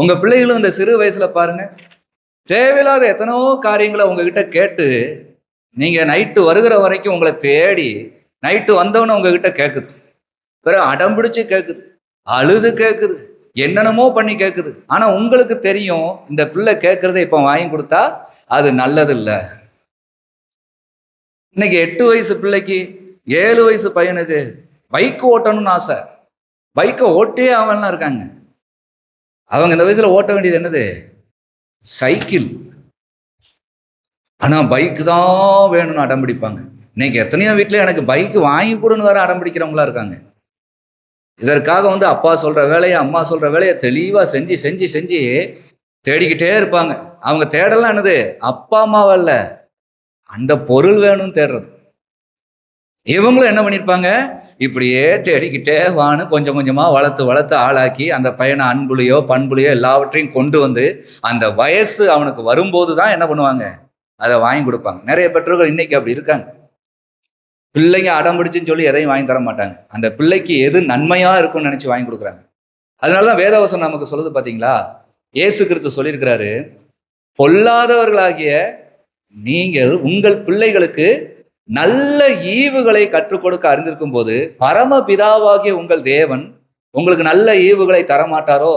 உங்க பிள்ளைகளும் இந்த சிறு வயசுல பாருங்க, தேவையில்லாத எத்தனையோ காரியங்களை உங்ககிட்ட கேட்டு, நீங்க நைட்டு வருகிற வரைக்கும் உங்களை தேடி, நைட்டு வந்தவன உங்ககிட்ட கேட்குது, பிறகு அடம்பிடிச்சு கேட்குது, அழுது கேட்குது, என்னென்னமோ பண்ணி கேட்குது. ஆனா உங்களுக்கு தெரியும் இந்த பிள்ளை கேட்கறத இப்ப வாங்கி கொடுத்தா அது நல்லது இல்லை. இன்னைக்கு 8 வயசு பிள்ளைக்கு 7 வயசு பையனுக்கு பைக் ஓட்டணும்னு ஆசை, பைக்கை ஓட்டே ஆவலாம் இருக்காங்க. அவங்க இந்த வயசுல ஓட்ட வேண்டியது என்னது? சைக்கிள். ஆனா பைக் தான் வேணும்னு அடம் பிடிப்பாங்க. இன்னைக்கு எத்தனையோ வீட்டுல எனக்கு பைக் வாங்கி கொடுன்னு வேற அடம் பிடிக்கிறவங்களா இருக்காங்க. இதற்காக அப்பா சொல்ற வேலையை அம்மா சொல்ற வேலையை தெளிவா செஞ்சு செஞ்சு செஞ்சு தேடிக்கிட்டே இருப்பாங்க. அவங்க தேடலாம் என்னது? அப்பா அம்மாவல்ல, அந்த பொருள் வேணும்னு தேடுறது. இவங்களும் என்ன பண்ணிருப்பாங்க? இப்படியே தேடிக்கிட்டே வான்னு கொஞ்சம் கொஞ்சமா வளர்த்து வளர்த்து ஆளாக்கி அந்த பையனை அன்புலையோ பண்புலையோ எல்லாவற்றையும் கொண்டு வந்து அந்த வயசு அவனுக்கு வரும்போது தான் என்ன பண்ணுவாங்க? அதை வாங்கி கொடுப்பாங்க. நிறைய பெற்றோர்கள் இன்னைக்கு அப்படி இருக்காங்க. பிள்ளைங்க அடம் பிடிச்சுன்னு சொல்லி எதையும் வாங்கி தர மாட்டாங்க. அந்த பிள்ளைக்கு எது நன்மையா இருக்கும்னு நினைச்சு வாங்கி கொடுக்குறாங்க. அதனாலதான் வேதவசனம் நமக்கு சொல்லுது பாத்தீங்களா? இயேசு கிறிஸ்து சொல்லியிருக்கிறாரு, பொல்லாதவர்களாகிய நீங்கள் உங்கள் பிள்ளைகளுக்கு நல்ல ஈவுகளை கற்றுக் கொடுக்க அறிந்திருக்கும் போது பரமபிதாவாகிய உங்கள் தேவன் உங்களுக்கு நல்ல ஈவுகளை தரமாட்டாரோ?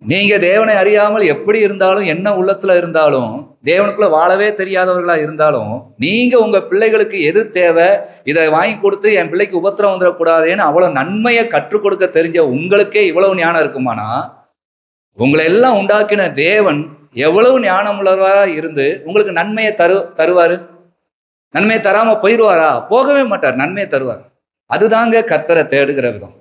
நீங்க தேவனை அறியாமல் எப்படி இருந்தாலும், என்ன உள்ளத்துல இருந்தாலும், தேவனுக்குள்ள வாழவே தெரியாதவர்களா இருந்தாலும், நீங்க உங்க பிள்ளைகளுக்கு எது தேவை, இதை வாங்கி கொடுத்து என் பிள்ளைக்கு உபத்திரம் வந்துடக்கூடாதுன்னு அவ்வளவு நன்மையை கற்றுக் கொடுக்க தெரிஞ்ச உங்களுக்கே இவ்வளவு ஞானம் இருக்குமானா, உங்களை எல்லாம் உண்டாக்கின தேவன் எவ்வளவு ஞானம் உள்ளவரா இருந்து உங்களுக்கு நன்மையை தருவாரு? நன்மையை தராம போயிடுவாரா? போகவே மாட்டார், நன்மையை தருவார். அதுதாங்க கர்த்தரை தேடுகிற விதம்.